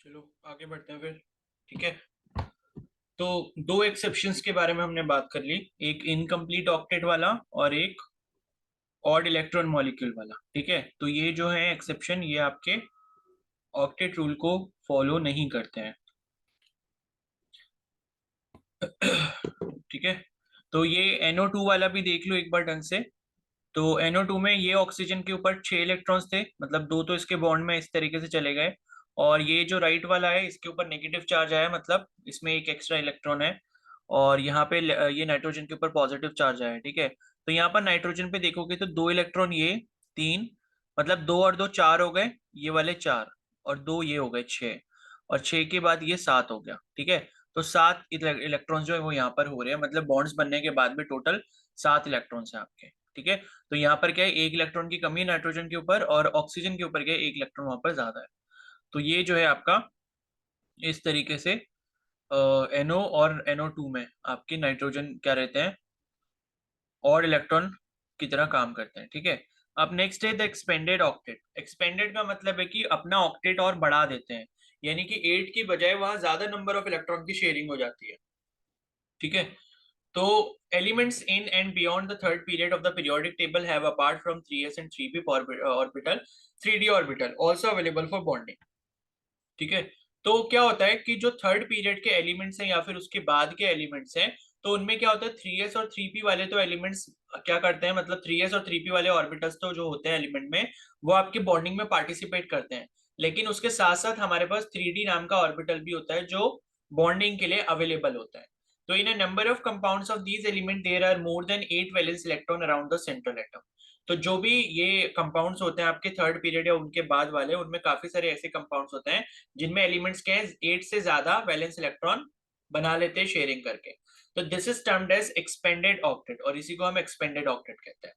चलो आगे बढ़ते हैं फिर। ठीक है। तो दो एक्सेप्शंस के बारे में हमने बात कर ली। एक इनकम्प्लीट ऑक्टेट वाला और एक ऑड इलेक्ट्रॉन मॉलिक्यूल वाला। ठीक है, तो ये जो है एक्सेप्शन, ये आपके ऑक्टेट रूल को फॉलो नहीं करते हैं। ठीक है। तो ये NO2 वाला भी देख लो एक बार ढंग से। तो NO2 में ये ऑक्सीजन के ऊपर 6 इलेक्ट्रॉन्स थे, मतलब दो तो इसके बॉन्ड में इस तरीके से चले गए। और ये जो राइट वाला है इसके ऊपर नेगेटिव चार्ज आया, मतलब इसमें एक एक्स्ट्रा इलेक्ट्रॉन है। और यहाँ पे ये नाइट्रोजन के ऊपर पॉजिटिव चार्ज आया है। ठीक है। तो यहाँ पर नाइट्रोजन पे देखोगे तो दो इलेक्ट्रॉन ये, तीन, मतलब दो और दो चार हो गए, ये वाले चार, और दो ये हो गए छः, और छः के बाद ये सात हो गया। ठीक है। तो सात इलेक्ट्रॉन्स जो है वो यहाँ पर हो रहे हैं, मतलब बॉन्ड्स बनने के बाद में टोटल 7 इलेक्ट्रॉन्स हैं आपके। ठीक है। तो यहाँ पर क्या है, एक इलेक्ट्रॉन की कमी है नाइट्रोजन के ऊपर, और ऑक्सीजन के ऊपर क्या है, एक इलेक्ट्रॉन वहां पर ज्यादा है। तो ये जो है आपका इस तरीके से NO और NO2 में आपके नाइट्रोजन क्या रहते हैं, और इलेक्ट्रॉन की तरह काम करते हैं। ठीक है। अब नेक्स्ट है द एक्सपेंडेड ऑक्टेट। एक्सपेंडेड का मतलब है कि अपना ऑक्टेट और बढ़ा देते हैं, यानी कि 8 की बजाय वहां ज्यादा नंबर ऑफ इलेक्ट्रॉन की शेयरिंग हो जाती है। ठीक है। तो elements in and beyond the third period of the periodic table have, apart from 3s and 3p orbital, 3d orbital also available for bonding। ठीक है। तो क्या होता है कि जो थर्ड पीरियड के एलिमेंट्स हैं या फिर उसके बाद के एलिमेंट्स हैं, तो उनमें क्या होता है, 3s और 3p वाले तो एलिमेंट्स क्या करते हैं, मतलब 3s और 3p वाले ऑर्बिटल्स तो जो होते हैं एलिमेंट में, वो आपके बॉन्डिंग में पार्टिसिपेट करते हैं। लेकिन उसके साथ साथ हमारे पास 3d नाम का ऑर्बिटल भी होता है जो बॉन्डिंग के लिए अवेलेबल होता है। तो in a number of compounds of these element there are more than 8 valence electron around the central atom. तो जो भी ये कंपाउंड्स होते हैं आपके थर्ड पीरियड या उनके बाद वाले, उनमें काफी सारे ऐसे कंपाउंड्स होते हैं जिनमें एलिमेंट्स के 8 से ज्यादा वैलेंस इलेक्ट्रॉन बना लेते हैं शेयरिंग करके। तो this is termed as expanded octet, और इसी को हम एक्सपेंडेड ऑक्टेट कहते हैं।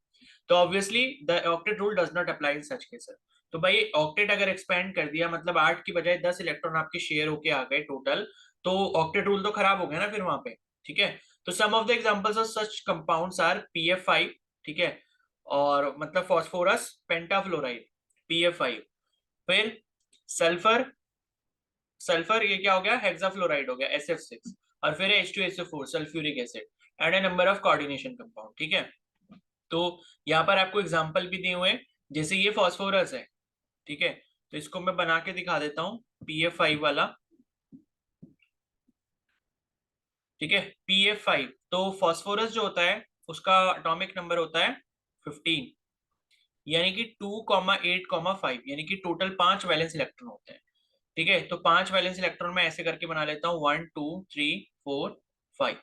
तो obviously the octet rule does not apply in such cases. तो भाई ऑक्टेट अगर एक्सपेंड कर दिया, मतलब 8 की बजाय 10 इलेक्ट्रॉन आपके शेयर होके आ गए टोटल, तो ऑक्टेट रूल तो खराब हो गया ना फिर वहां पे। ठीक है। तो some of the examples of such compounds are PF5। ठीक है। और मतलब फॉस्फोरस पेंटाफ्लोराइड, PF5। फिर सल्फर, सल्फर ये क्या हो गया, हेक्साफ्लोराइड हो गया, SF6। और फिर है H2SO4 sulphuric acid, and A number of coordination compound. ठीक है। तो यहाँ पर आपको एग्जांपल भी दिए हुए हैं, जैसे ये फॉस्फोरस है। ठीक है। तो इसको मैं बना के दिखा देता हूँ, PF5 वाला। ठीक है। PF5 तो फॉस्फोरस जो होता है उसका एटॉमिक नंबर होता है 15, यानी कि 2,8,5, यानी कि टोटल 5 वैलेंस इलेक्ट्रॉन होते हैं। ठीक है। तो 5 वैलेंस इलेक्ट्रॉन में ऐसे करके बना लेता हूँ, 1 2 3 4 5।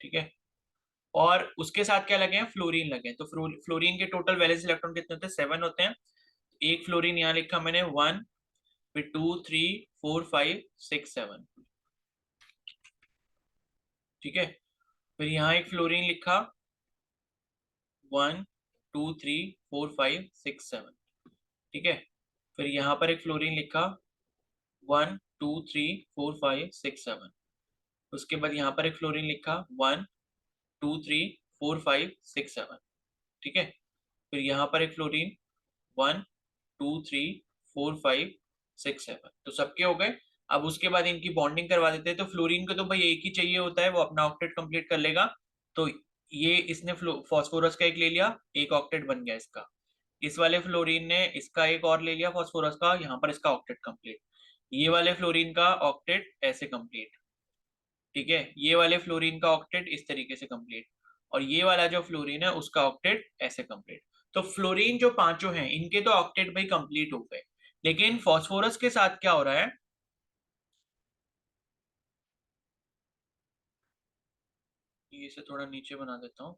ठीक है। और उसके साथ क्या लगे हैं, फ्लोरीन लगे हैं। तो फ्लोरीन के टोटल वैलेंस इलेक्ट्रॉन कितने होते हैं, 7 होते हैं। एक फ्लोरीन यहाँ लिखा मैंने 1, फिर 2 3 4 5 6 7। ठीक है। फिर यहाँ एक फ्लोरीन लिखा, 1 2 3 4 5 6 7। ठीक है। फिर यहाँ पर एक फ्लोरीन लिखा, 1 2 3 4 5 6 7। उसके बाद यहाँ पर एक फ्लोरीन लिखा, 1 2 3 4 5 6 7। ठीक है। फिर यहाँ पर एक फ्लोरीन, 1 2 3 4 5 6 7। तो सबके हो गए। अब उसके बाद इनकी बॉन्डिंग करवा देते हैं। तो फ्लोरीन को तो भाई एक ही चाहिए होता है, वो अपना ऑक्टेट कंप्लीट कर लेगा। तो ये इसने फॉस्फोरस का एक ले लिया, एक ऑक्टेट बन गया इसका। इस वाले फ्लोरीन ने इसका एक और ले लिया फॉस्फोरस का, यहाँ पर इसका ऑक्टेट कंप्लीट। ये वाले फ्लोरीन का ऑक्टेट ऐसे कंप्लीट। ठीक है। ये वाले फ्लोरीन का ऑक्टेट इस तरीके से कंप्लीट। और ये वाला जो फ्लोरीन है उसका ऑक्टेट ऐसे कंप्लीट। तो फ्लोरीन जो पांचों हैं इनके तो ऑक्टेट भाई कंप्लीट हो गए। लेकिन फॉस्फोरस के साथ क्या हो रहा है, ये इसे थोड़ा नीचे बना देता हूँ।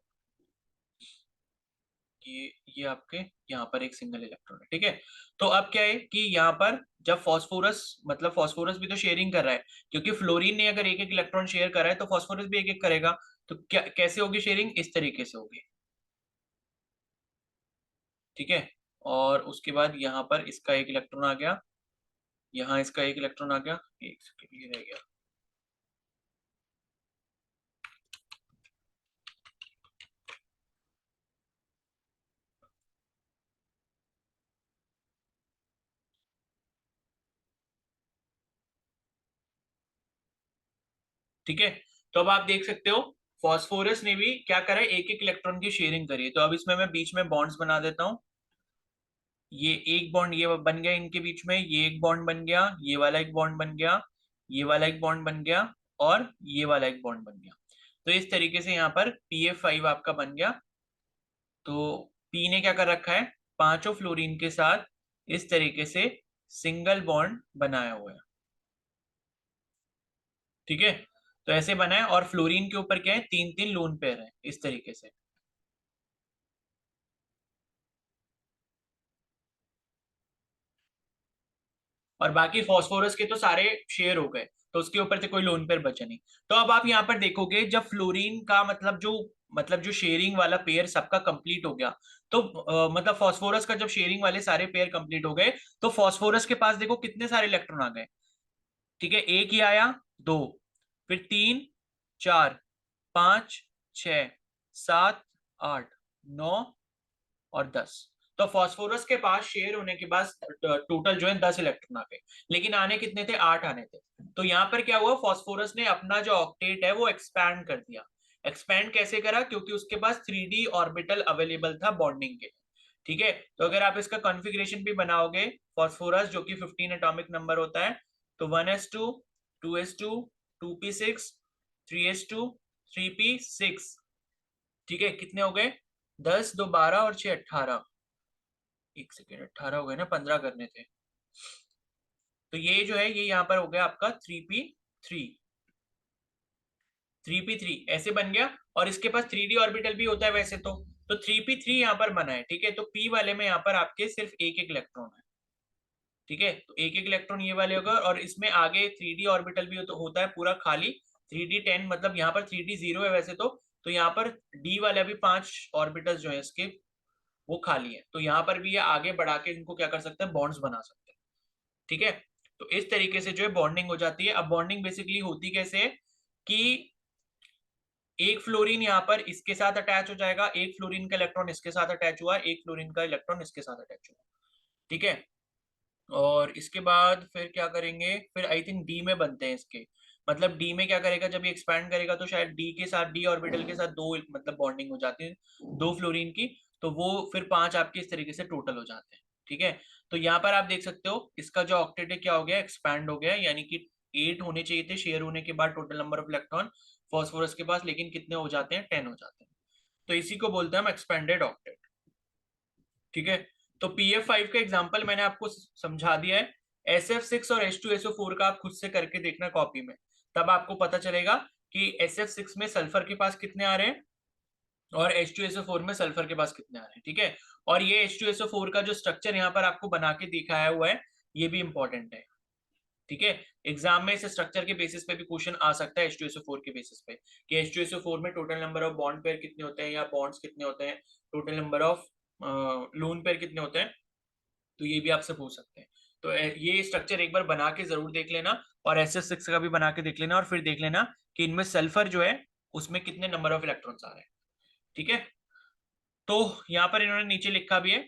ये आपके यहाँ पर एक सिंगल इलेक्ट्रॉन है। ठीक है। तो अब क्या है कि यहाँ पर जब फॉस्फोरस, मतलब फॉस्फोरस भी तो शेयरिंग कर रहा है, क्योंकि फ्लोरीन ने अगर एक एक इलेक्ट्रॉन शेयर करा है तो फॉस्फोरस भी एक एक करेगा। तो क्या कैसे होगी शेयरिंग, इस तरीके से होगी। ठीक है। और उसके बाद यहाँ पर इसका एक इलेक्ट्रॉन आ गया, यहाँ इसका एक इलेक्ट्रॉन आ गया, एक सेकेंड ये रह गया। ठीक है। तो अब आप देख सकते हो फॉस्फोरस ने भी क्या करा है, एक एक इलेक्ट्रॉन की शेयरिंग करी है। तो अब इसमें मैं बीच में बॉन्ड्स बना देता हूँ। ये एक बॉन्ड ये बन गया इनके बीच में, ये एक बॉन्ड बन गया, ये वाला एक बॉन्ड बन गया, ये वाला एक बॉन्ड बन गया, और ये वाला एक बॉन्ड बन गया। तो इस तरीके से यहाँ पर PF5 आपका बन गया। तो P ने क्या कर रखा है, पांचों फ्लोरीन के साथ इस तरीके से सिंगल बॉन्ड बनाया हुआ है। ठीक है, तो ऐसे बना है, और फ्लोरीन के ऊपर क्या है, तीन तीन लोन पेयर है इस तरीके से। और बाकी फास्फोरस के तो सारे शेयर हो गए, तो उसके ऊपर से कोई लोन पेयर बचा नहीं। तो अब आप यहाँ पर देखोगे जब फ्लोरीन का मतलब जो शेयरिंग वाला पेयर सबका कंप्लीट हो गया, तो मतलब फास्फोरस का जब शेयरिंग वाले सारे पेयर कंप्लीट हो गए, तो फास्फोरस के पास देखो कितने सारे इलेक्ट्रॉन आ गए। ठीक है, एक ही आया, दो, फिर तीन, चार, पांच, छ, सात, आठ, नौ, और 10। तो फास्फोरस के पास शेयर होने के बाद टोटल जो है 10 इलेक्ट्रॉन आ गए, लेकिन आने कितने थे, 8 आने थे। तो यहाँ पर क्या हुआ, फास्फोरस ने अपना जो ऑक्टेट है वो एक्सपैंड कर दिया। एक्सपैंड कैसे करा, क्योंकि उसके पास 3D ऑर्बिटल अवेलेबल था बॉन्डिंग के। ठीक है, तो अगर आप इसका कॉन्फ़िगरेशन भी बनाओगे, फास्फोरस जो कि 15 एटॉमिक नंबर होता है, तो 1s2, 2s2, 2p6, 3s2, 3p6। ठीक है, कितने हो गए, 10, 2 12 और 6 18। एक सेकेंड, 18 हो गए ना, 15 करने थे। तो ये जो है, ये यहाँ पर हो गया आपका 3p3। 3p3 ऐसे बन गया, और इसके पास 3D ऑर्बिटल भी होता है वैसे तो 3p3 यहाँ पर बना है। ठीक है, तो p वाले में यहाँ पर आपके सिर्फ एक एक इलेक्ट्रॉन है। ठीक है, तो एक एक इलेक्ट्रॉन ये वाले होगा, और इसमें आगे 3D ऑर्बिटल भी तो होता है पूरा खाली। 3D10 मतलब यहाँ पर 3D0 है वैसे तो यहाँ पर d वाला भी 5 ऑर्बिटल जो है इसके वो खाली है, तो यहाँ पर भी ये आगे बढ़ा के इनको क्या कर सकते हैं, बॉन्ड्स बना सकते हैं। ठीक है, तो इस तरीके से जो है बॉन्डिंग हो जाती है। अब बॉन्डिंग बेसिकली होती कैसे है कि एक फ्लोरीन यहाँ पर इसके साथ अटैच हो जाएगा, एक फ्लोरीन का इलेक्ट्रॉन इसके साथ अटैच हुआ, एक फ्लोरीन का इलेक्ट्रॉन इसके साथ अटैच हुआ। ठीक है, और इसके बाद फिर क्या करेंगे, फिर आई थिंक डी में बनते हैं इसके। मतलब डी में क्या करेगा, जब ये एक्सपैंड करेगा तो शायद डी के साथ, डी ऑर्बिटल के साथ दो मतलब बॉन्डिंग हो जाती है, दो फ्लोरीन की। तो वो फिर 5 आपके इस तरीके से टोटल हो जाते हैं। ठीक है, तो यहाँ पर आप देख सकते हो इसका जो ऑक्टेट है क्या हो गया, एक्सपैंड हो गया, यानी कि 8 होने चाहिए थे शेयर होने के बाद total number of electron phosphorus के पास, लेकिन कितने हो जाते हैं, 10 हो जाते हैं। तो इसी को बोलते हैं हम एक्सपेंडेड ऑक्टेट। ठीक है, तो PF5 का एग्जांपल मैंने आपको समझा दिया है। SF6 और H2SO4 का आप खुद से करके देखना कॉपी में, तब आपको पता चलेगा कि SF6 में सल्फर के पास कितने आ रहे हैं, और H2SO4 में सल्फर के पास कितने आ रहे हैं। ठीक है, और ये H2SO4 का जो स्ट्रक्चर यहाँ पर आपको बना के दिखाया हुआ है, ये भी इंपॉर्टेंट है। ठीक है, एग्जाम में इस स्ट्रक्चर के बेसिस पे भी क्वेश्चन आ सकता है H2SO4 के बेसिस पे, कि H2SO4 में total number of bond pair कितने होते हैं, या बॉन्ड्स कितने होते हैं, total number of lone pair कितने होते हैं। तो ये भी आपसे पूछ सकते हैं। तो ये स्ट्रक्चर एक बार बना के जरूर देख लेना, और SS6 का भी बना के देख लेना, और फिर देख लेना कि इनमें सल्फर जो है उसमें कितने नंबर ऑफ इलेक्ट्रॉन्स आ रहे हैं। ठीक है, तो यहाँ पर इन्होंने नीचे लिखा भी है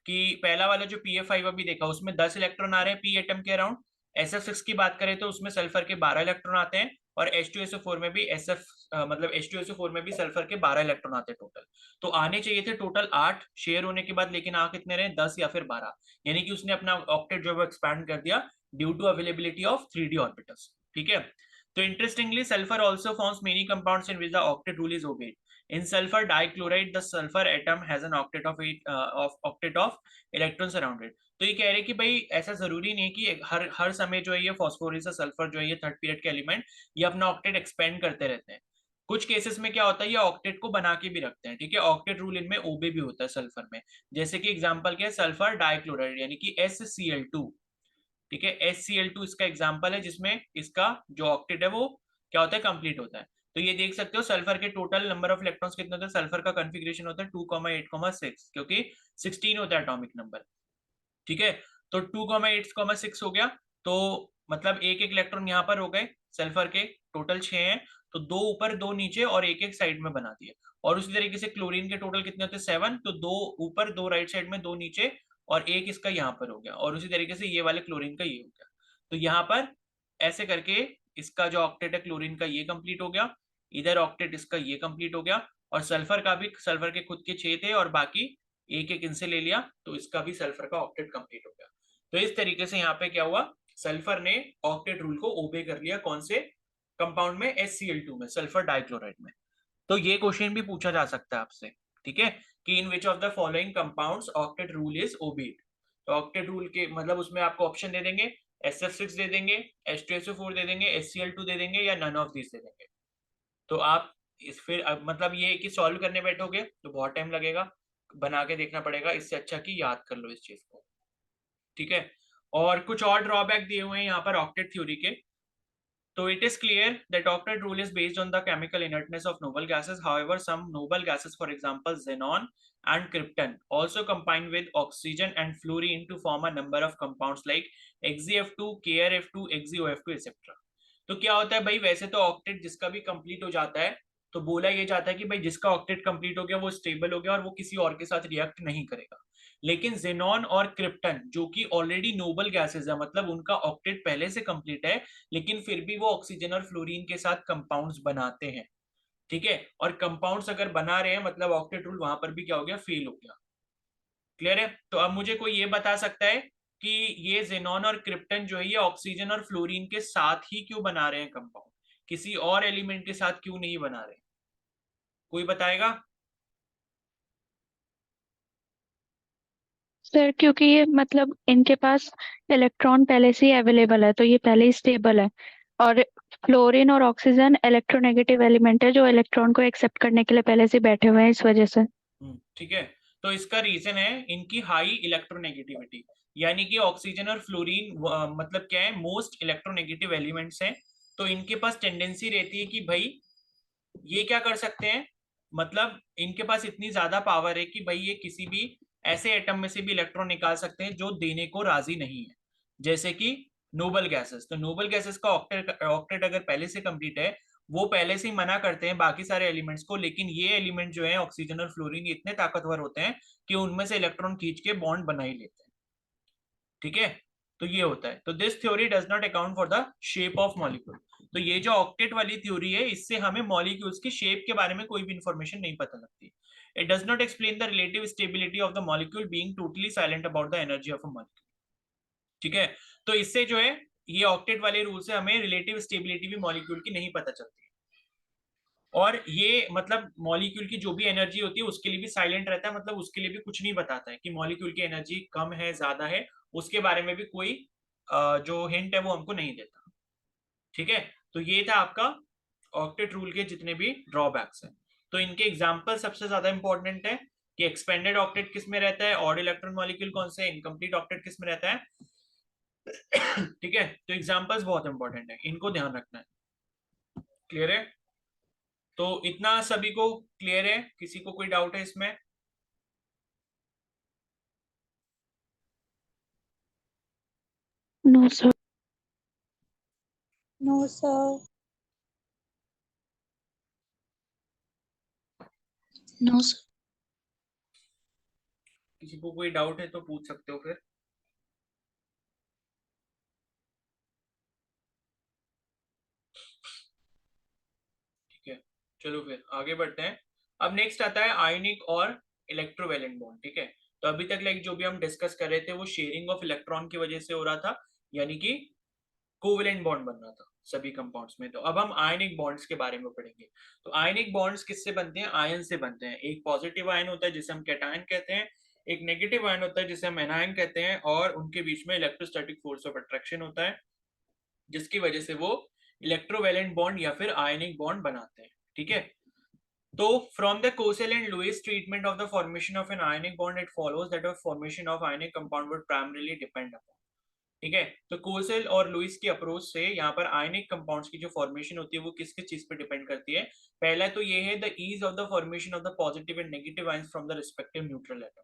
कि पहला वाला जो PF5 अभी देखा उसमें 10 इलेक्ट्रॉन आ रहे हैं P एटम के अराउंड। SF6 की बात करें तो उसमें सल्फर के 12 इलेक्ट्रॉन आते हैं, और H2SO4 में भी मतलब H2SO4 में भी सल्फर के 12 इलेक्ट्रॉन आते हैं टोटल। तो आने चाहिए थे टोटल 8 शेयर होने के बाद, लेकिन आ कितने रहे, 10 या फिर 12, यानी कि उसने अपना ऑक्टेट जो है एक्सपैंड कर दिया due to availability of 3D orbitals. ठीक है, तो interestingly sulphur also forms many compounds in which the octet rule is obeyed. In sulfur dichloride, the sulfur atom has an octet of electrons around it. तो ये कह रहे हैं कि भाई ऐसा जरूरी नहीं कि हर हर समय जो है ये फॉस्फोरस या सल्फर जो है ये थर्ड पीरियड के एलिमेंट ये अपना ऑक्टेट एक्सपेंड करते रहते हैं। कुछ केसेस में क्या होता है, ये ऑक्टेट को बना के भी रखते हैं। ठीक है, ऑक्टेट रूल इनमें ओबे भी होता है सल्फर में। जैसे कि एग्जांपल क्या है, सल्फर डाइक्लोराइड यानी कि SCl2। ठीक है, SCl2 इसका एग्जांपल है, जिसमें इसका जो ऑक्टेट है वो क्या होता है, कंप्लीट होता है। तो ये देख सकते हो सल्फर के टोटल नंबर ऑफ इलेक्ट्रॉन्स कितने होते हैं, सल्फर का कॉन्फ़िगरेशन होता है 2,8,6, क्योंकि 16 होता है एटॉमिक नंबर। ठीक है, तो 2,8,6 हो गया, तो मतलब एक एक इलेक्ट्रॉन यहाँ पर हो गए, सल्फर के टोटल 6 हैं, तो दो ऊपर दो नीचे और एक एक साइड में बना दिए। और उसी तरीके से क्लोरीन के टोटल कितने होते हैं, 7, तो दो ऊपर दो राइट साइड में, दो नीचे, और एक इसका यहाँ पर हो गया, और उसी तरीके से ये वाले क्लोरीन का ये हो गया। तो यहाँ पर ऐसे करके इसका जो ऑक्टेट है क्लोरीन का ये कंप्लीट हो गया, इधर ऑक्टेट इसका ये कंप्लीट हो गया, और सल्फर का भी, सल्फर के खुद के 6 थे और बाकी एक एक इनसे ले लिया, तो इसका भी सल्फर का ऑक्टेट कंप्लीट हो गया। तो इस तरीके से यहाँ पे क्या हुआ, सल्फर ने ऑक्टेट रूल को ओबे कर लिया, कौन से कंपाउंड में, HCl2 में, सल्फर डाइक्लोराइड में। तो ये क्वेश्चन भी पूछा जा सकता है आपसे, ठीक है, कि in which of the following compounds octet rule is obeyed. तो ऑक्टेट रूल के मतलब उसमें आपको ऑप्शन दे देंगे, SF6 दे देंगे, H2SO4 दे देंगे, HCl2 दे देंगे, या नन ऑफ दिस दे देंगे। तो आप इस फिर मतलब ये कि सॉल्व करने बैठोगे तो बहुत टाइम लगेगा, बना के देखना पड़ेगा, इससे अच्छा कि याद कर लो इस चीज को, ठीक है। और कुछ और ड्रॉबैक दिए हुए हैं यहाँ पर ऑक्टेट थ्योरी के। So it is clear that octet rule is based on the chemical inertness of noble gases. However, some noble gases, for example, xenon and krypton, also combine with oxygen and fluorine to form a number of compounds like XeF2, KrF2, XeOF2, etc. तो क्या होता है भाई, वैसे तो octet जिसका भी complete हो जाता है तो बोला ये जाता है कि भाई जिसका ऑक्टेट कंप्लीट हो गया वो स्टेबल हो गया और वो किसी और के साथ रिएक्ट नहीं करेगा। लेकिन जेनॉन और क्रिप्टन जो कि ऑलरेडी नोबल गैसेस है, मतलब उनका ऑक्टेट पहले से कंप्लीट है, लेकिन फिर भी वो ऑक्सीजन और फ्लोरीन के साथ कंपाउंड्स बनाते हैं, ठीक है। और कंपाउंड्स अगर बना रहे हैं मतलब ऑक्टेट रूल वहां पर भी क्या हो गया, फेल हो गया। क्लियर है। तो अब मुझे कोई ये बता सकता है कि ये जेनॉन और क्रिप्टन जो है ये ऑक्सीजन और फ्लोरीन के साथ ही क्यों बना रहे हैं कंपाउंड, किसी और एलिमेंट के साथ क्यों नहीं बना रहे, कोई बताएगा? सर क्योंकि ये मतलब इनके पास इलेक्ट्रॉन पहले से ही अवेलेबल है, तो ये पहले ही स्टेबल है। और फ्लोरीन और ऑक्सीजन इलेक्ट्रोनेगेटिव एलिमेंट है जो इलेक्ट्रॉन को एक्सेप्ट करने के लिए पहले से बैठे हुए हैं, इस वजह से। ठीक है। तो इसका रीजन है इनकी हाई इलेक्ट्रोनेगेटिविटी, यानी कि ऑक्सीजन और फ्लोरीन मतलब क्या है, मोस्ट इलेक्ट्रोनेगेटिव एलिमेंट्स हैं। तो इनके पास टेंडेंसी रहती है कि भाई ये क्या कर सकते हैं, मतलब इनके पास इतनी ज्यादा पावर है कि भाई ये किसी भी ऐसे एटम में से भी इलेक्ट्रॉन निकाल सकते हैं जो देने को राजी नहीं है, जैसे कि नोबल गैसेस। तो नोबल गैसेस का ऑक्टेट ऑक्टेट अगर पहले से कंप्लीट है, वो पहले से ही मना करते हैं बाकी सारे एलिमेंट्स को, लेकिन ये एलिमेंट जो है ऑक्सीजन और फ्लोरीन इतने ताकतवर होते हैं कि उनमें से इलेक्ट्रॉन खींच के बॉन्ड बना ही लेते हैं, ठीक है। तो ये होता है। तो this theory does not account for the shape of molecule. तो ये जो ऑक्टेट वाली थ्योरी है इससे हमें मॉलिक्यूल्स की शेप के बारे में कोई भी इंफॉर्मेशन नहीं पता लगती। It does not explain the relative stability of the molecule being totally silent about the energy of a molecule, ठीक है। तो इससे जो है ये ऑक्टेट वाले रूल से हमें रिलेटिव स्टेबिलिटी भी मॉलिक्यूल की नहीं पता चलती, और ये मतलब मॉलिक्यूल की जो भी एनर्जी होती है उसके लिए भी साइलेंट रहता है, मतलब उसके लिए भी कुछ नहीं बताता है कि मॉलिक्यूल की एनर्जी कम है ज्यादा है, उसके बारे में भी कोई जो हिंट है वो हमको नहीं देता, ठीक है। तो ये था आपका ऑक्टेट रूल के जितने भी ड्रॉबैक्स हैं। तो इनके एग्जाम्पल सबसे ज्यादा इंपॉर्टेंट है कि एक्सपेंडेड ऑक्टेट किस में रहता है, ऑड इलेक्ट्रॉन मॉलिक्यूल कौन से, इनकम्प्लीट ऑक्टेट किस में रहता है, ठीक है। तो एग्जाम्पल्स बहुत इंपॉर्टेंट है, इनको ध्यान रखना है। क्लियर है। तो इतना सभी को क्लियर है, किसी को कोई डाउट है इसमें? No sir. No sir. No sir. किसी को कोई डाउट है तो पूछ सकते हो फिर। ठीक है, चलो फिर आगे बढ़ते हैं। अब नेक्स्ट आता है आयनिक और इलेक्ट्रोवैलेंट बॉन्ड, ठीक है। तो अभी तक लाइक जो भी हम डिस्कस कर रहे थे वो शेयरिंग ऑफ इलेक्ट्रॉन की वजह से हो रहा था, यानी कि कोवेलेंट बॉन्ड बन रहा था सभी कंपाउंड्स में। तो अब हम आयनिक बॉन्ड्स के बारे में पढ़ेंगे। तो आयनिक बॉन्ड्स किससे बनते हैं, आयन से बनते हैं। एक पॉजिटिव आयन होता है जिसे हम कैटायन कहते हैं, एक नेगेटिव आयन होता है जिसे हम एनायन कहते हैं, और उनके बीच में इलेक्ट्रोस्टैटिक फोर्स ऑफ अट्रैक्शन होता है जिसकी वजह से वो इलेक्ट्रोवैलेंट बॉन्ड या फिर आयनिक बॉन्ड बनाते हैं, ठीक है। तो from the Kossel and Lewis treatment of the formation of an ionic bond it follows that formation of ionic compound would primarily depend upon, ठीक है। तो कोसेल और लुईस की अप्रोच से यहाँ पर आयनिक कंपाउंड्स की जो फॉर्मेशन होती है वो किस किस चीज पे डिपेंड करती है। पहला तो ये है the ease of the formation of the positive and negative ions from the respective neutral atom,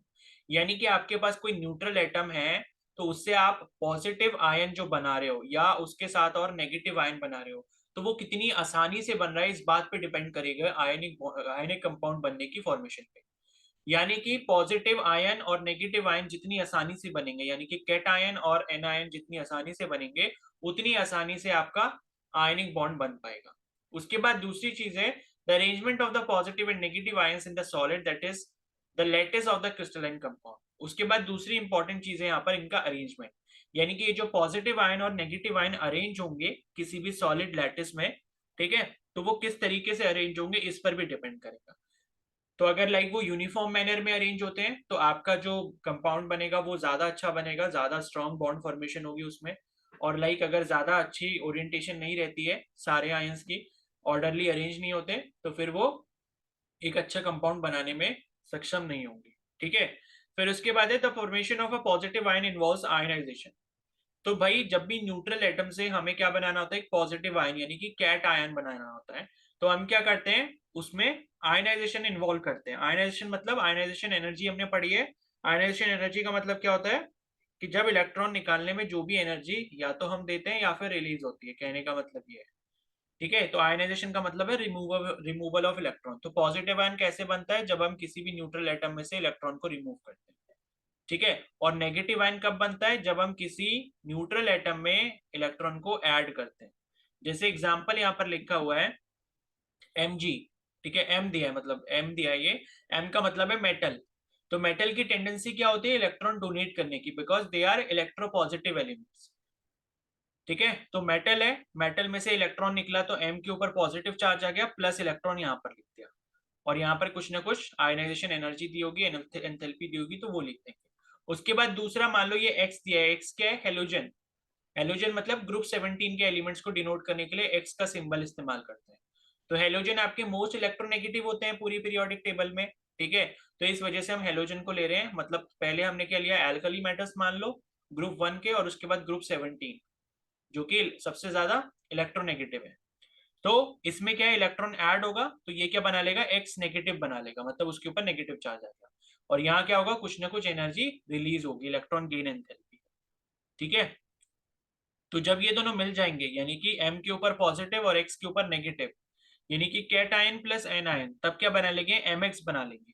यानी कि आपके पास कोई न्यूट्रल एटम है तो उससे आप पॉजिटिव आयन जो बना रहे हो या उसके साथ और नेगेटिव आयन बना रहे हो, तो वो कितनी आसानी से बन रहा है इस बात पे डिपेंड करेगा आयनिक आयनिक कंपाउंड बनने की फॉर्मेशन पे। यानी कि पॉजिटिव आयन और नेगेटिव आयन जितनी आसानी से बनेंगे, यानी कि कैट आयन और एनायन जितनी आसानी से बनेंगे, उतनी आसानी से आपका आयनिक बॉन्ड बन पाएगा। उसके बाद दूसरी चीज है the arrangement of the positive and negative ions in the solid, that is the lattice of the crystalline compound. उसके बाद दूसरी इंपॉर्टेंट चीज है यहाँ पर इनका अरेंजमेंट, यानी कि ये जो पॉजिटिव आयन और नेगेटिव आयन अरेंज होंगे किसी भी सॉलिड लैटिस में, ठीक है, तो वो किस तरीके से अरेंज होंगे इस पर भी डिपेंड करेगा। तो अगर लाइक वो यूनिफॉर्म मैनर में अरेंज होते हैं तो आपका जो कंपाउंड बनेगा वो ज्यादा अच्छा बनेगा, ज्यादा स्ट्रॉन्ग बॉन्ड फॉर्मेशन होगी उसमें। और लाइक अगर ज्यादा अच्छी ओरिएंटेशन नहीं रहती है, सारे आयंस की ऑर्डरली अरेंज नहीं होते, तो फिर वो एक अच्छा कंपाउंड बनाने में सक्षम नहीं होंगे, ठीक है। फिर उसके बाद है the formation of a positive ion involves ionisation. तो भाई जब भी न्यूट्रल एटम से हमें क्या बनाना होता है, एक पॉजिटिव आयन यानी कि कैट आयन बनाना होता है, तो हम क्या करते हैं उसमें आयनाइजेशन इन्वॉल्व करते हैं। आयनाइजेशन मतलब आयनाइजेशन एनर्जी हमने पढ़ी है। आयनाइजेशन एनर्जी का मतलब क्या होता है कि जब इलेक्ट्रॉन निकालने में जो भी एनर्जी या तो हम देते हैं या फिर रिलीज होती है, कहने का मतलब ये है, ठीक है। तो आयनाइजेशन का मतलब है रिमूवल ऑफ इलेक्ट्रॉन। तो पॉजिटिव आयन कैसे बनता है, जब हम किसी भी न्यूट्रल एटम में से इलेक्ट्रॉन को रिमूव करते हैं, ठीक है। और नेगेटिव आयन कब बनता है, जब हम किसी न्यूट्रल एटम में इलेक्ट्रॉन को ऐड करते हैं। जैसे एग्जांपल यहाँ पर लिखा हुआ है Mg, ठीक है, एम दिया है, मतलब एम दिया है, ये एम का मतलब है मेटल। तो मेटल की टेंडेंसी क्या होती है, इलेक्ट्रॉन डोनेट करने की, because they are electropositive elements, ठीक है। तो मेटल है, मेटल में से इलेक्ट्रॉन निकला तो एम के ऊपर पॉजिटिव चार्ज आ गया, प्लस इलेक्ट्रॉन यहाँ पर लिख दिया, और यहाँ पर कुछ ना कुछ आयनाइजेशन एनर्जी दी होगी, एंथैल्पी दी होगी, तो वो लिख देंगे। उसके बाद दूसरा मान लो ये एक्स दिया है, एक्स क्या है, हेलोजन। हेलोजन मतलब ग्रुप 17 के एलिमेंट्स को डिनोट करने के लिए एक्स का सिंबल इस्तेमाल करते हैं। तो हेलोजन आपके मोस्ट इलेक्ट्रोनेगेटिव होते हैं पूरी पीरियोडिक टेबल में, ठीक है। तो इस वजह से हम हेलोजन को ले रहे हैं, मतलब पहले हमने क्या लिया, एल्कली मेटल्स मान लो ग्रुप 1 के, और उसके बाद ग्रुप 17 जो कि सबसे ज्यादा इलेक्ट्रोनेगेटिव है। तो इसमें क्या है, इलेक्ट्रॉन ऐड होगा तो ये क्या बना लेगा, एक्स नेगेटिव बना लेगा, मतलब उसके ऊपर नेगेटिव चार्ज आएगा, और यहाँ क्या होगा, कुछ ना कुछ एनर्जी रिलीज होगी, इलेक्ट्रॉन गेन एंथैल्पी, ठीक है। तो जब ये दोनों मिल जाएंगे, यानी कि m के ऊपर पॉजिटिव और x के ऊपर नेगेटिव, यानी कि cation plus anion, तब क्या बना लेंगे, mx बना लेंगे,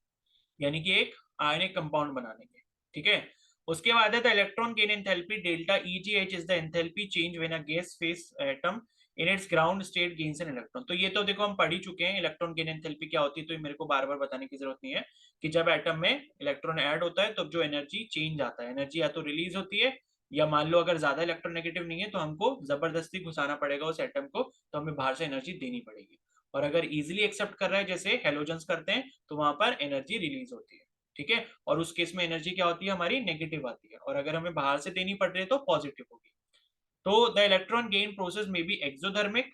यानी कि एक आयनिक कंपाउंड बना लेंगे, ठीक है। उसके बाद है the electron gain enthalpy delta EGH is the enthalpy change when a gas face atom in its ground state gains an electron. तो ये तो देखो हम पढ़ ही चुके हैं इलेक्ट्रॉन गेन एंथैल्पी क्या होती है, तो ये मेरे को बार बार बताने की जरूरत नहीं है कि जब एटम में इलेक्ट्रॉन ऐड होता है तब जो एनर्जी चेंज आता है, एनर्जी या तो रिलीज होती है, या मान लो अगर ज्यादा इलेक्ट्रोनेगेटिव नहीं है तो हमको जबरदस्ती घुसाना पड़ेगा उस एटम को, तो हमें बाहर से एनर्जी देनी पड़ेगी। और अगर इजिली एक्सेप्ट कर रहा है जैसे हेलोजन्स करते हैं तो वहां पर एनर्जी रिलीज होती है, ठीक है। और उस केस में एनर्जी क्या होती है, हमारी नेगेटिव आती है, और अगर हमें बाहर से देनी पड़ रही है तो पॉजिटिव होगी। तो द इलेक्ट्रॉन गेन प्रोसेस में बी एक्सोथर्मिक,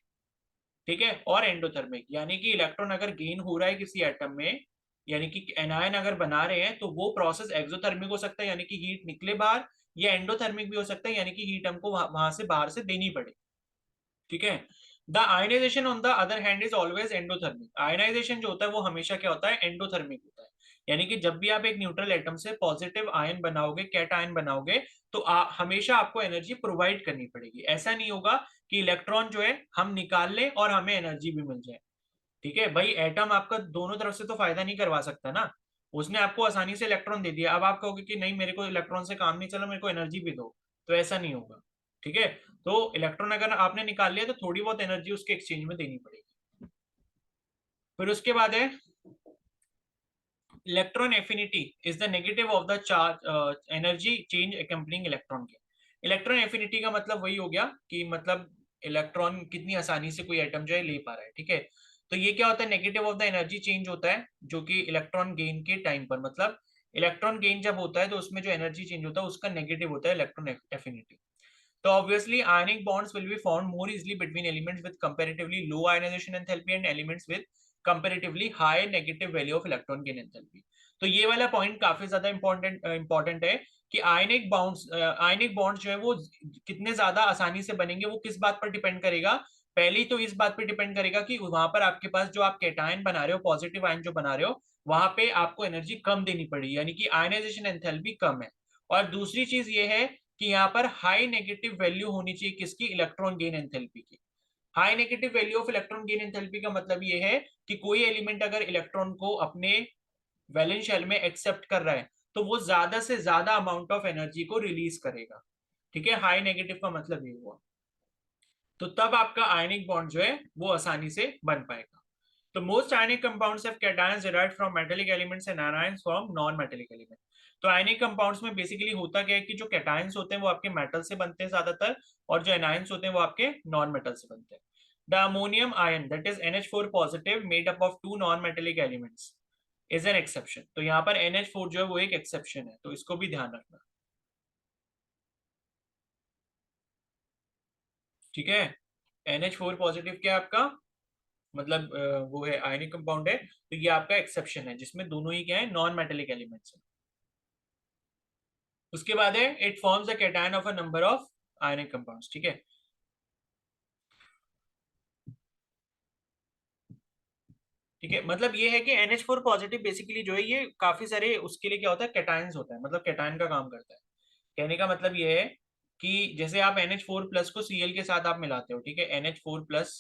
ठीक है, और एंडोथर्मिक, यानी कि इलेक्ट्रॉन अगर गेन हो रहा है किसी एटम में, यानी कि एनायन अगर बना रहे हैं, तो वो प्रोसेस एक्सोथर्मिक हो सकता है, यानी कि हीट निकले बाहर, या एंडोथर्मिक भी हो सकता है, यानी कि हीट हमको वहां से बाहर से देनी पड़े, ठीक है। The ionisation on the other hand is always endothermic. Ionisation जो होता है वो हमेशा क्या होता है, एंडोथर्मिक होता है, यानी कि जब भी आप एक न्यूट्रल एटम से पॉजिटिव आयन बनाओगे, कैट आयन बनाओगे, तो हमेशा आपको एनर्जी प्रोवाइड करनी पड़ेगी। ऐसा नहीं होगा कि इलेक्ट्रॉन जो है हम निकाल लें और हमें एनर्जी भी मिल जाए, ठीक है। भाई एटम आपका दोनों तरफ से तो फायदा नहीं करवा सकता ना, उसने आपको आसानी से इलेक्ट्रॉन दे दिया, अब आप कहोगे कि नहीं मेरे को इलेक्ट्रॉन से काम नहीं चला, मेरे को एनर्जी भी दो, तो ऐसा नहीं होगा, ठीक है। तो इलेक्ट्रॉन अगर आपने निकाल लिया तो थोड़ी बहुत एनर्जी उसके एक्सचेंज में देनी पड़ेगी। फिर उसके बाद है electron affinity is the negative of the charge energy change accompanying electron के। इलेक्ट्रॉन एफिनिटी का मतलब वही हो गया कि मतलब इलेक्ट्रॉन कितनी आसानी से कोई एटम जो है ले पा रहा है, ठीक है। तो ये क्या होता है, negative of the energy change होता है, जो कि इलेक्ट्रॉन गेन के टाइम पर, मतलब इलेक्ट्रॉन गेन जब होता है तो उसमें जो एनर्जी चेंज होता है उसका नेगेटिव होता है electron affinity. So obviously ionic bonds will be found more easily between elements with comparatively low ionization enthalpy and elements with comparatively high negative value of electron gain enthalpy। तो ये वाला point काफी ज्यादा important है कि आयनिक bonds जो है वो कितने ज्यादा आसानी से बनेंगे, वो किस बात पर डिपेंड करेगा, पहली तो इस बात पर डिपेंड करेगा कि वहां पर आपके पास जो आप कैटायन बना रहे हो, पॉजिटिव आयन जो बना रहे हो, वहां पे आपको एनर्जी कम देनी पड़ेगी, यानी कि आयनाइजेशन एंथैल्पी कम है। और दूसरी चीज ये है कि यहाँ पर हाई नेगेटिव वैल्यू होनी चाहिए किसकी, इलेक्ट्रॉन गेन एंथैल्पी की। High negative value of electron gain enthalpy का मतलब ये है कि कोई एलिमेंट अगर इलेक्ट्रॉन को अपने वैलेंस शेल में एक्सेप्ट कर रहा है तो वो ज्यादा से ज्यादा अमाउंट ऑफ एनर्जी को रिलीज करेगा, ठीक है। हाई नेगेटिव का मतलब ये हुआ। तो तब आपका आयनिक बॉन्ड जो है वो आसानी से बन पाएगा। तो most ionic compounds have cations derived from metallic elements and ions from non metallic element. तो आयनिक कंपाउंड्स में बेसिकली होता क्या है कि जो कैटायंस होते हैं वो आपके मेटल से बनते हैं ज्यादातर, और जो एनायंस होते हैं वो आपके नॉन मेटल से बनते हैं। The ammonium ion that is NH4 positive made up of 2 non metallic elements is an exception. तो यहाँ पर NH4 जो है वो एक एक्सेप्शन है, तो इसको भी ध्यान रखना। ठीक है, NH4 पॉजिटिव क्या है आपका, मतलब वो है आयनिक कंपाउंड है, तो ये आपका एक्सेप्शन है जिसमें दोनों ही क्या है, नॉन मेटेलिक एलिमेंट्स है। उसके बाद है it forms the cation of a number of ionic compounds. ठीक है, ठीक है, मतलब ये है कि NH4 पॉजिटिव बेसिकली जो है ये काफी सारे उसके लिए क्या होता है, कैटायंस होता है, मतलब कैटायन का काम करता है। कहने का मतलब ये है कि जैसे आप NH4 प्लस को Cl के साथ आप मिलाते हो, ठीक है, NH4 प्लस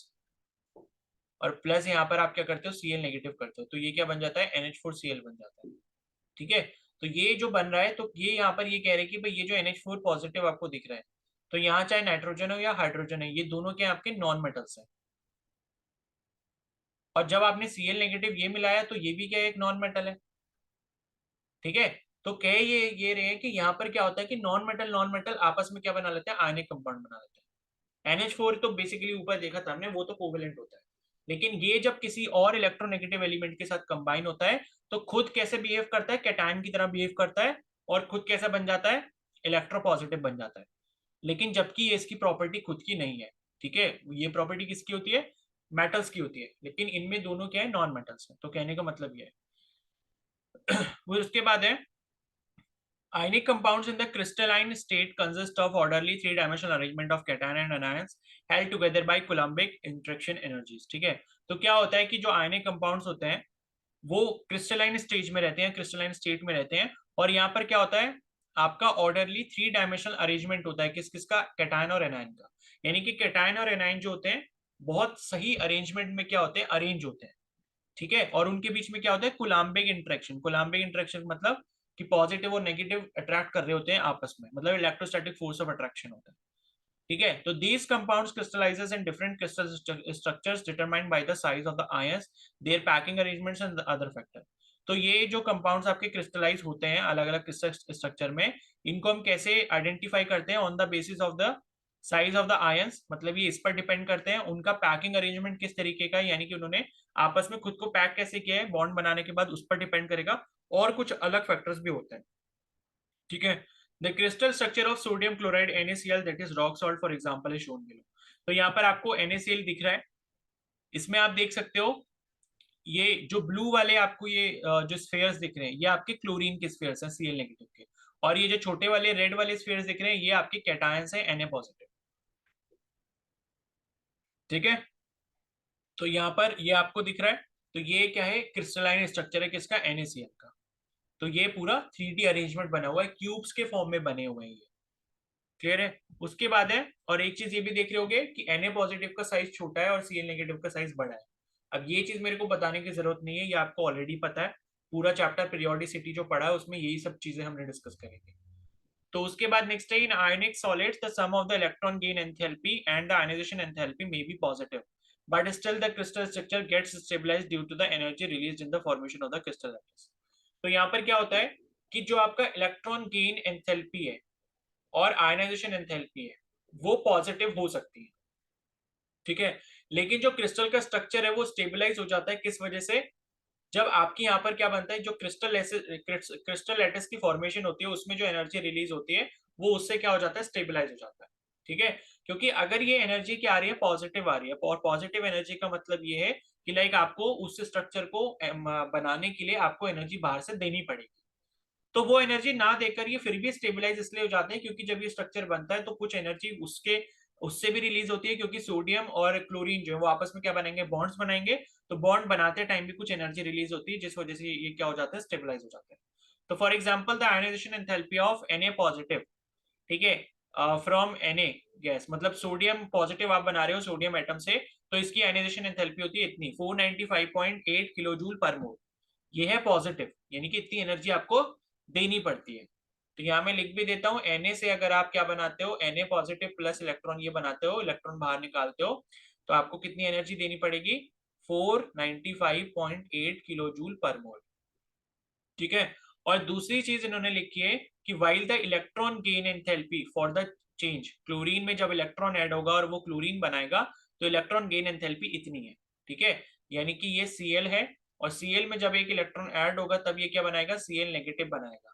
और प्लस यहाँ पर आप क्या करते हो, Cl नेगेटिव करते हो, तो ये क्या बन जाता है, NH4Cl बन जाता है। ठीक है, तो ये जो बन रहा है, तो ये यहाँ पर ये कह रहे हैं कि भाई ये जो NH4 पॉजिटिव आपको दिख रहा है, तो यहाँ चाहे नाइट्रोजन हो या हाइड्रोजन है, ये दोनों क्या आपके नॉन मेटल्स है। और जब आपने Cl नेगेटिव ये मिलाया तो ये भी क्या है, एक नॉन मेटल है। ठीक है, तो कह ये रहे हैं कि यहाँ पर क्या होता है कि नॉन मेटल आपस में क्या बना लेते हैं, आयनिक कंपाउंड बना लेते हैं। NH4 तो बेसिकली ऊपर देखा था हमने, वो तो कोवेलेंट होता है, लेकिन ये जब किसी और इलेक्ट्रोनेगेटिव एलिमेंट के साथ कंबाइन होता है तो खुद कैसे बिहेव करता है, कैटायन की तरह बिहेव करता है, और खुद कैसा बन जाता है, इलेक्ट्रोपॉजिटिव बन जाता है। लेकिन जबकि ये इसकी प्रॉपर्टी खुद की नहीं है। ठीक है, ये प्रॉपर्टी किसकी होती है, मेटल्स की होती है, लेकिन इनमें दोनों क्या है, नॉन मेटल्स है। तो कहने का मतलब ये है। वो उसके बाद है ionic compounds in the crystalline state consist of orderly three-dimensional arrangement of cation and anions held together by Coulombic interaction energies। ठीक है, तो क्या होता है कि जो ionic compounds होते हैं वो क्रिस्टलाइन स्टेज में रहते हैं, क्रिस्टलाइन स्टेट में रहते हैं, और यहाँ पर क्या होता है, आपका ऑर्डरली थ्री डायमेंशनल अरेंजमेंट होता है किस किसका, कैटायन और एनायन का। यानी कि कैटायन और एनायन जो होते हैं बहुत सही अरेंजमेंट में क्या होते हैं, अरेंज होते हैं। ठीक है, और उनके बीच में क्या होता है, कुलाम्बिक इंटरेक्शन। कुलाम्बिक इंटरेक्शन मतलब कि पॉजिटिव और नेगेटिव अट्रैक्ट कर रहे होते हैं आपस में, मतलब इलेक्ट्रोस्टैटिक फोर्स ऑफ अट्रैक्शन होता है। ठीक है, तो these compounds crystallises in different crystal structures determined by the size of the ions, their packing arrangements and other factor. तो ये जो कंपाउंड्स आपके क्रिस्टलाइज होते हैं अलग अलग क्रिस्टल स्ट्रक्चर में, इनको हम कैसे आइडेंटिफाई करते हैं, on the basis of the size of the ions, मतलब ये इस पर डिपेंड करते हैं उनका पैकिंग अरेंजमेंट किस तरीके का है, यानी कि उन्होंने आपस में खुद को पैक कैसे किया है बॉन्ड बनाने के बाद, उस पर डिपेंड करेगा, और कुछ अलग फैक्टर्स भी होते हैं। ठीक है, the crystal structure of sodium chloride NaCl that is rock salt for example is shown below. तो यहाँ पर आपको NaCl दिख रहा है, इसमें आप देख सकते हो ये जो ब्लू वाले आपको ये जो स्फेयर्स दिख रहे हैं ये आपके क्लोरीन के स्फेयर्स हैं, Cl नेगेटिव के, और ये जो छोटे वाले रेड वाले स्फेयर्स दिख रहे हैं ये आपके कैटायंस हैं, Na पॉजिटिव। ठीक है, तो यहाँ पर ये आपको दिख रहा है, तो ये क्या है, क्रिस्टलाइन स्ट्रक्चर है किसका, NaCl का। तो ये पूरा 3D अरेंजमेंट बना हुआ है, क्यूब्स के फॉर्म में बने हुए हैं ये। क्लियर है, उसके बाद है, और एक चीज ये भी देख रहे होगे कि Na पॉजिटिव का साइज छोटा है और Cl नेगेटिव का साइज बड़ा है। अब ये चीज मेरे को बताने की जरूरत नहीं है, ये आपको ऑलरेडी पता है, पूरा चैप्टर पीरियोडिसिटी जो पढ़ा है उसमें यही सब चीजें हमने डिस्कस करेंगे। तो उसके बाद नेक्स्ट है, in ionic solids the sum of the electron gain enthalpy and the ionization enthalpy may be positive, but still the crystal structure gets stabilized due to the energy released in the formation of the crystal lattice. तो यहाँ पर क्या होता है कि जो आपका electron gain enthalpy है और आयनाइजेशन एंथैल्पी है वो पॉजिटिव हो सकती है। ठीक है, लेकिन जो क्रिस्टल का स्ट्रक्चर है वो स्टेबलाइज हो जाता है किस वजह से, जब आपकी यहाँ पर क्या बनता है, जो क्रिस्टल लैटिस की फॉर्मेशन होती है उसमें जो एनर्जी रिलीज होती है वो उससे क्या हो जाता है, स्टेबलाइज हो जाता है। ठीक है, क्योंकि अगर ये एनर्जी क्या आ रही है, पॉजिटिव आ रही है, और पॉजिटिव एनर्जी का मतलब ये है कि लाइक आपको उस स्ट्रक्चर को बनाने के लिए आपको एनर्जी बाहर से देनी पड़ेगी। तो वो एनर्जी ना देकर ये फिर भी स्टेबलाइज इसलिए हो जाते हैं क्योंकि जब ये स्ट्रक्चर बनता है तो कुछ एनर्जी उसके उससे भी रिलीज होती है, क्योंकि सोडियम और क्लोरीन जो है वो आपस में क्या बनाएंगे, बॉन्ड्स बनाएंगे, तो बॉन्ड बनाते टाइम भी कुछ एनर्जी रिलीज होती है जिस वजह से ये क्या हो जाता है, स्टेबलाइज हो जाते हैं। तो for example the ionization enthalpy of Na positive, ठीक है, फ्रॉम Na गैस, मतलब सोडियम पॉजिटिव आप बना रहे हो सोडियम एटम से, तो इसकी आयनाइजेशन एंथैल्पी होती है इतनी 495.8 किलो जूल पर मोल। ये है पॉजिटिव, यानी कि इतनी एनर्जी आपको देनी पड़ती है। तो यहाँ मैं लिख भी देता हूँ, Na से अगर आप क्या बनाते हो, Na पॉजिटिव प्लस इलेक्ट्रॉन ये बनाते हो, इलेक्ट्रॉन बाहर निकालते हो, तो आपको कितनी एनर्जी देनी पड़ेगी, 495.8 किलो जूल पर मोल। ठीक है। और दूसरी चीज इन्होंने लिखी है कि while the electron gain enthalpy for the change, chlorine में जब इलेक्ट्रॉन ऐड होगा और वो क्लोरीन बनाएगा तो इलेक्ट्रॉन गेन एंथैल्पी इतनी है। ठीक है, यानी कि ये Cl है और Cl में जब एक इलेक्ट्रॉन ऐड होगा तब ये क्या बनाएगा, Cl नेगेटिव बनाएगा।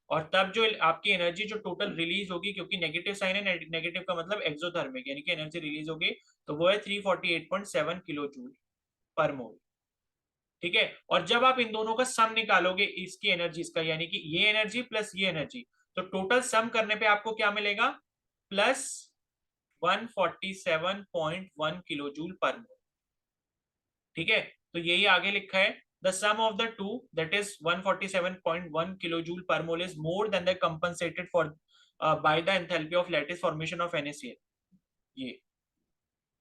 और तब जो आपकी एनर्जी जो टोटल रिलीज होगी, क्योंकि नेगेटिव साइन है, नेगेटिव का मतलब एक्सोथर्मिक, यानी कि एनर्जी रिलीज होगी, तो वो है 348.7 किलो जूल पर मोल। ठीक है, और जब आप इन दोनों का सम निकालोगे इसकी एनर्जीज का, यानी कि ये एनर्जी प्लस ये एनर्जी, तो टोटल सम करने पे आपको क्या मिलेगा, प्लस 147.1 किलो जूल पर मोल। ठीक है, तो यही आगे लिखा है, the sum of the two that is 147.1 kilo joule per mole is more than the compensated for by the enthalpy of lattice formation of NaCl। ये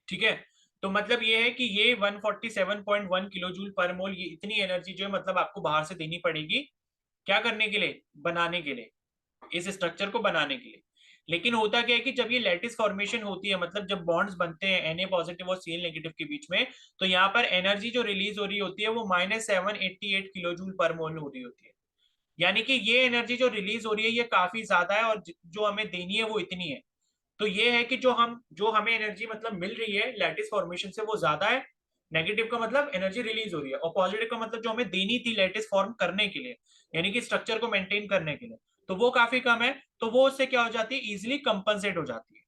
ठीक है, तो मतलब ये है कि ये 147.1 किलो जूल पर मोल, ये इतनी एनर्जी जो है मतलब आपको बाहर से देनी पड़ेगी, क्या करने के लिए, बनाने के लिए, इस स्ट्रक्चर को बनाने के लिए। लेकिन होता क्या है कि जब ये लैटिस फॉर्मेशन होती है, मतलब जब बॉन्ड्स बनते हैं Na पॉजिटिव और Cl नेगेटिव के बीच में, तो यहाँ पर एनर्जी जो रिलीज हो रही होती है वो -788 किलो जूल पर मोल हो रही होती है। यानी कि ये एनर्जी जो रिलीज हो रही है ये काफी ज्यादा है, और जो हमें देनी है वो इतनी है। तो ये है कि जो हमें एनर्जी मतलब मिल रही है लैटिस फॉर्मेशन से वो ज्यादा है। नेगेटिव का मतलब एनर्जी रिलीज हो रही है, और पॉजिटिव का मतलब जो हमें देनी थी लैटिस फॉर्म करने के लिए, यानी कि स्ट्रक्चर को मेंटेन करने के लिए, तो वो काफी कम है, तो वो उससे क्या हो जाती है, इजिली कंपनसेट हो जाती है।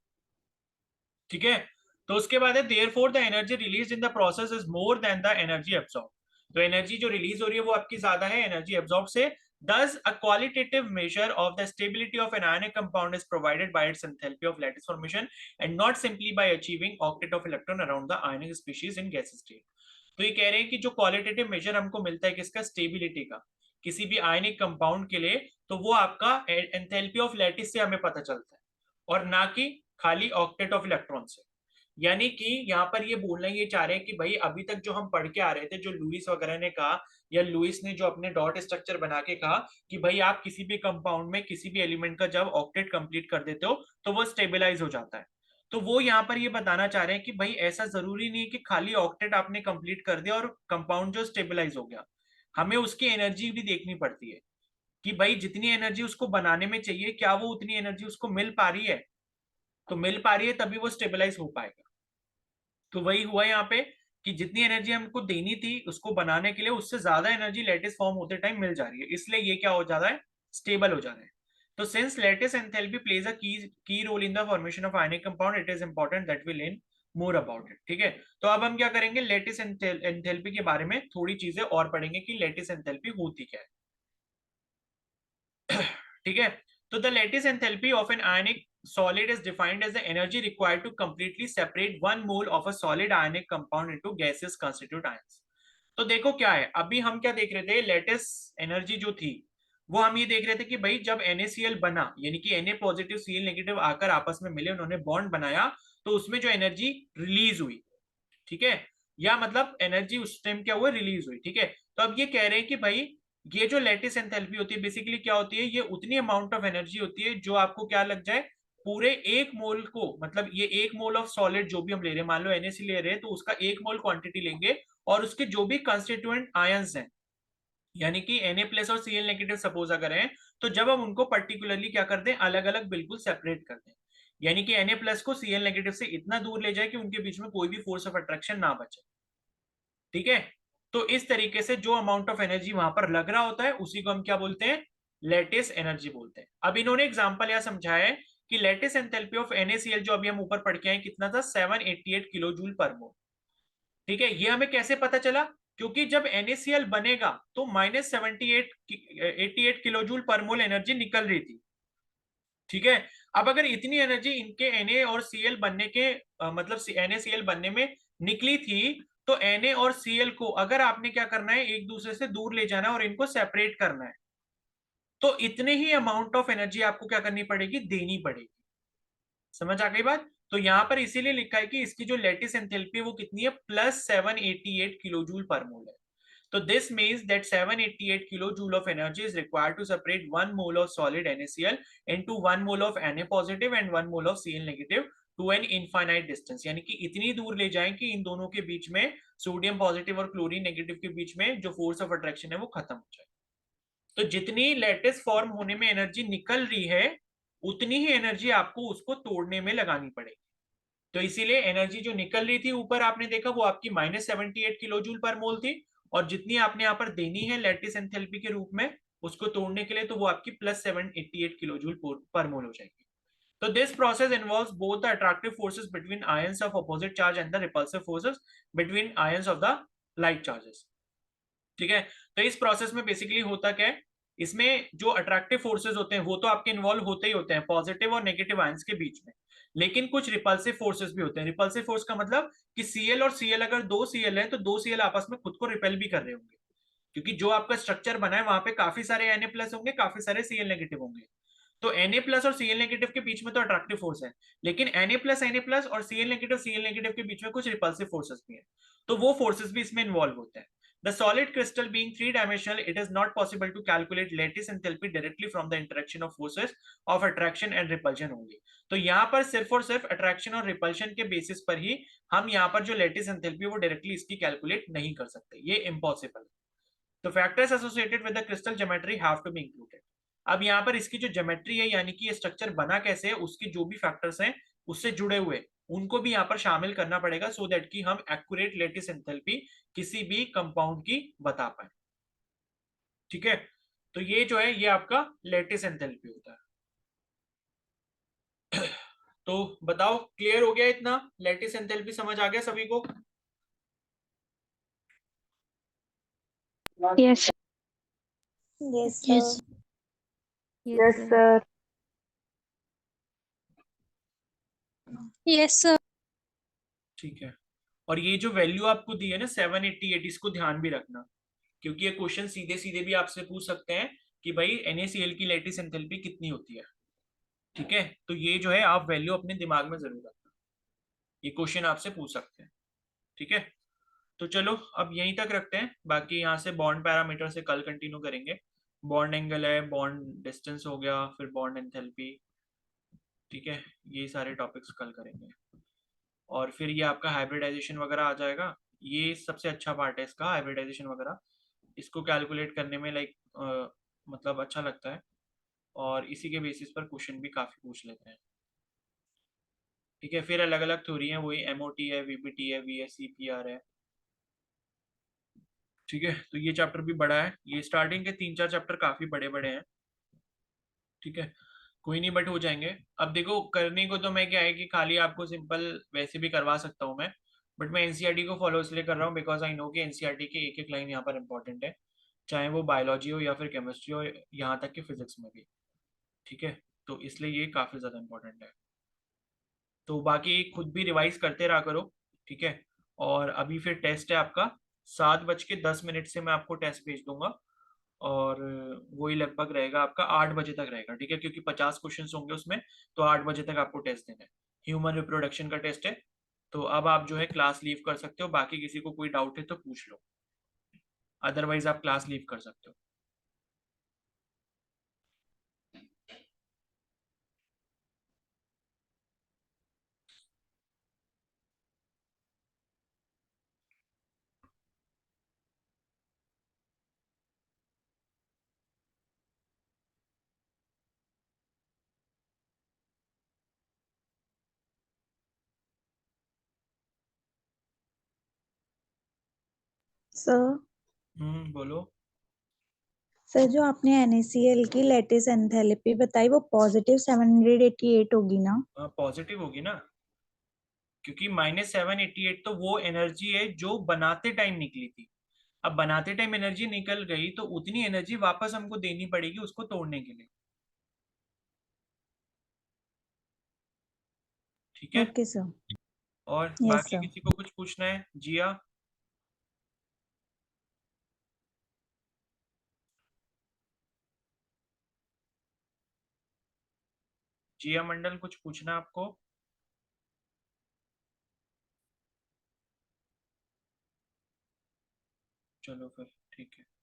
ठीक है, तो उसके बाद है therefore the energy release in the process is more than the energy absorb. तो एनर्जी जो रिलीज हो रही है वो आपकी ज्यादा है एनर्जी एब्सॉर्ब से। Thus, a qualitative measure of the stability of an ionic compound is provided by its enthalpy of lattice formation and not simply by achieving octet of electron around the ionic species in gas state. तो ये कह रहे हैं कि जो qualitative major हमको मिलता है किसका, स्टेबिलिटी का, किसी भी आयनिक कंपाउंड के लिए, तो वो आपका एंथैल्पी ऑफ लैटिस से हमें पता चलता है, और ना कि खाली ऑक्टेट ऑफ इलेक्ट्रॉन से। यानी कि यहाँ पर ये बोलना ये चाह रहे हैं कि भाई अभी तक जो हम पढ़ के आ रहे थे, जो लुईस वगैरह ने कहा, या लुईस ने जो अपने डॉट स्ट्रक्चर बना के कहा कि भाई आप किसी भी कंपाउंड में किसी भी एलिमेंट का जब ऑक्टेट कंप्लीट कर देते हो तो वो स्टेबलाइज हो जाता है, तो वो यहाँ पर ये बताना चाह रहे हैं कि भाई ऐसा जरूरी नहीं है कि खाली ऑक्टेट आपने कंप्लीट कर दिया और कंपाउंड जो स्टेबलाइज हो गया, हमें उसकी एनर्जी भी देखनी पड़ती है कि भाई जितनी एनर्जी उसको बनाने में चाहिए क्या वो उतनी एनर्जी उसको मिल पा रही है, तो मिल पा रही है तभी वो स्टेबलाइज हो पाएगा। तो वही हुआ यहाँ पे कि जितनी एनर्जी हमको देनी थी उसको बनाने के लिए उससे ज्यादा एनर्जी लैटिस फॉर्म होते टाइम मिल जा रही है, इसलिए ये क्या हो जा रहा है, स्टेबल हो जा रहा है। तो since lattice enthalpy plays a key role in the formation of ionic compound, it is important that we learn more about it. ठीक है, तो अब हम क्या करेंगे, लैटिस एंथैल्पी के बारे में थोड़ी चीजें और पढ़ेंगे कि लैटिस एंथैल्पी होती क्या है। ठीक है, तो the lattice enthalpy of an ionic solid is defined as the energy required to completely separate 1 mole of a solid ionic compound into gaseous constituent ions। तो देखो क्या है, अभी हम क्या देख रहे थे, लेटेस एनर्जी जो थी वो हम ये देख रहे थे कि भाई जब NaCl बना, यानी कि Na पॉजिटिव Cl नेगेटिव आकर आपस में मिले, उन्होंने बॉन्ड बनाया, तो उसमें जो एनर्जी रिलीज हुई, ठीक है, या मतलब एनर्जी उस टाइम क्या हुआ, रिलीज हुई। ठीक है, तो अब ये कह रहे हैं कि भाई ये जो लैटिस एंथैल्पी होती है बेसिकली क्या होती है, ये उतनी अमाउंट ऑफ एनर्जी होती है जो आपको क्या लग जाए, पूरे एक मोल को, मतलब ये एक मोल ऑफ सॉलिड जो भी हम ले रहे हैं, मान लो NaCl ले रहे हैं तो उसका एक मोल क्वांटिटी लेंगे, और उसके जो भी कंस्टिट्यूएंट आयंस हैं, यानी कि Na प्लस और Cl नेगेटिव सपोज अगर हैं, तो जब हम उनको पर्टिकुलरली क्या करते हैं, अलग अलग बिल्कुल सेपरेट करते हैं, यानी कि Na प्लस को Cl नेगेटिव से इतना दूर ले जाए कि उनके बीच में कोई भी फोर्स ऑफ अट्रैक्शन ना बचे। ठीक है, तो इस तरीके से जो अमाउंट ऑफ एनर्जी वहां पर लग रहा होता है उसी को हम क्या बोलते हैं, लैटिस एनर्जी बोलते हैं। अब इन्होंने एग्जांपल यह समझाया है कि लैटिस एंथैल्पी ऑफ NaCl जो अभी हम ऊपर पढ़ के आए कितना था, 788 किलो जूल पर मोल। ठीक है, ये हमें कैसे पता चला, क्योंकि जब NaCl बनेगा तो -88 किलो जूल पर मोल एनर्जी निकल रही थी। ठीक है, अब अगर इतनी एनर्जी इनके Na और Cl बनने के मतलब NaCl बनने में निकली थी, तो Na और Cl को अगर आपने क्या करना है, एक दूसरे से दूर ले जाना है और इनको सेपरेट करना है, तो इतने ही अमाउंट ऑफ एनर्जी आपको क्या करनी पड़ेगी, देनी पड़ेगी। समझ आ गई बात, तो यहां पर इसीलिए लिखा है कि इसकी जो लैटिस एंथैल्पी वो कितनी है, +788 किलो जूल पर मोल है। तो this means that 788 kilojoule of energy is required to separate 1 mole of solid NaCl into 1 mole of Na positive and 1 mole of Cl negative to an infinite distance, यानी कि इतनी दूर ले जाएं कि इन दोनों के बीच में, सोडियम पॉजिटिव और क्लोरीन नेगेटिव के बीच में जो फोर्स ऑफ अट्रैक्शन है वो खत्म हो जाए। तो जितनी लेटिस फॉर्म होने में एनर्जी निकल रही है उतनी ही एनर्जी आपको उसको तोड़ने में लगानी पड़ेगी। तो इसीलिए एनर्जी जो निकल रही थी ऊपर आपने देखा वो आपकी -78 किलोजूल पर मोल थी, और जितनी आपने यहाँ पर देनी है लेटिस एंथैल्पी के रूप में उसको तोड़ने के लिए तो वो आपकी +788 किलोजूल पर मोल हो जाएगी। तो this process involves both the attractive forces between ions of opposite charge and the repulsive forces between ions of the like charges. ठीक है, तो इस प्रोसेस में बेसिकली होता क्या है, इसमें जो अट्रैक्टिव फोर्सेस होते हैं वो तो आपके इन्वॉल्व होते ही होते हैं पॉजिटिव और नेगेटिव आयंस के बीच में, लेकिन कुछ रिपल्सिव फोर्सेस भी होते हैं। रिपल्सिव फोर्स का मतलब कि Cl और Cl, अगर दो Cl है तो दो Cl आपस में खुद को रिपेल भी कर रहे होंगे, क्योंकि जो आपका स्ट्रक्चर बना है वहां पे काफी सारे Na+ होंगे, काफी सारे Cl नेगेटिव होंगे। तो Na+ और Cl नेगेटिव के बीच में तो अट्रैक्टिव फोर्स है, लेकिन Na+ और Cl नेगेटिव के बीच में कुछ रिपल्सिव फोर्सेस भी हैं, तो वो फोर्सेस भी इसमें इन्वॉल्व होते हैं। The solid crystal being three-dimensional, it is not possible to calculate lattice enthalpy directly from the interaction of forces of attraction and repulsion only. तो यहाँ पर सिर्फ और सिर्फ अट्रैक्शन और रिपल्शन के बेसिस पर ही हम यहाँ पर जो लेटिस एंथैल्पी वो डायरेक्टली इसकी कैलकुलेट नहीं कर सकते, ये इम्पॉसिबल है। तो factors associated with the crystal geometry have to be included. अब यहाँ पर इसकी जो ज्योमेट्री है, यानी कि ये स्ट्रक्चर बना कैसे है, उसके जो भी फैक्टर्स हैं उससे जुड़े हुए उनको भी यहाँ पर शामिल करना पड़ेगा, सो दैट कि हम एक्यूरेट लेटिस एंथैल्पी किसी भी कंपाउंड की बता पाए। ठीक है, तो ये जो है ये आपका लेटिस एंथैल्पी होता है। तो बताओ, क्लियर हो गया इतना? लेटिस एंथैल्पी समझ आ गया सभी को? Yes Yes, Yes. sir. Yes, sir. Yes, sir. ठीक है, और ये जो वैल्यू आपको दी है ना 788, इसको ध्यान भी रखना, क्योंकि ये क्वेश्चन सीधे सीधे भी आपसे पूछ सकते हैं कि भाई NaCl की लेटिस एंथैल्पी कितनी होती है। ठीक है, तो ये जो है आप वैल्यू अपने दिमाग में जरूर रखना, ये क्वेश्चन आपसे पूछ सकते हैं। ठीक है, तो चलो अब यहीं तक रखते हैं, बाकी यहाँ से बॉन्ड पैरामीटर से कल कंटिन्यू करेंगे। बॉन्ड एंगल है, बॉन्ड डिस्टेंस हो गया, फिर बॉन्ड एंथैल्पी। ठीक है, ये सारे टॉपिक्स कल करेंगे, और फिर ये आपका हाइब्रिडाइजेशन वगैरह आ जाएगा। ये सबसे अच्छा पार्ट है इसका, हाइब्रिडाइजेशन वगैरह, इसको कैलकुलेट करने में लाइक मतलब अच्छा लगता है, और इसी के बेसिस पर क्वेश्चन भी काफी पूछ लेते हैं। ठीक है, फिर अलग अलग थ्योरी है, वही MOT है, VBT है, VSEPR है। ठीक है, तो ये चैप्टर भी बड़ा है, ये स्टार्टिंग के 3-4 चैप्टर काफी बड़े बड़े हैं। ठीक है, कोई नहीं, बट हो जाएंगे। अब देखो, करने को तो मैं क्या है कि खाली आपको सिंपल वैसे भी करवा सकता हूँ मैं, बट मैं NCERT को फॉलो इसलिए कर रहा हूँ बिकॉज आई नो कि NCERT के एक एक लाइन यहाँ पर इंपॉर्टेंट है, चाहे वो बायोलॉजी हो या फिर केमिस्ट्री हो, यहाँ तक कि फिजिक्स में भी। ठीक है, तो इसलिए ये काफी ज्यादा इंपॉर्टेंट है। तो बाकी खुद भी रिवाइज करते रहा करो। ठीक है, और अभी फिर टेस्ट है आपका 7:10 से मैं आपको टेस्ट भेज दूंगा, और वही लगभग रहेगा आपका 8 बजे तक रहेगा। ठीक है, क्योंकि 50 क्वेश्चन होंगे उसमें, तो 8 बजे तक आपको टेस्ट देना है। ह्यूमन रिप्रोडक्शन का टेस्ट है। तो अब आप जो है क्लास लीव कर सकते हो, बाकी किसी को कोई डाउट है तो पूछ लो, अदरवाइज आप क्लास लीव कर सकते हो। सर, बोलो। सर जो आपने NaCl की लेटिस एंथैल्पी बताई वो पॉजिटिव 788 होगी ना? पॉजिटिव होगी ना, क्योंकि -788 तो वो एनर्जी है जो बनाते टाइम निकली थी। अब बनाते टाइम एनर्जी निकल गई तो उतनी एनर्जी वापस हमको देनी पड़ेगी उसको तोड़ने के लिए। ठीक है, ओके सर। और यस बाकी सर। किसी को कुछ पूछना है? जिया, जिया मंडल, कुछ पूछना है आपको? चलो फिर ठीक है।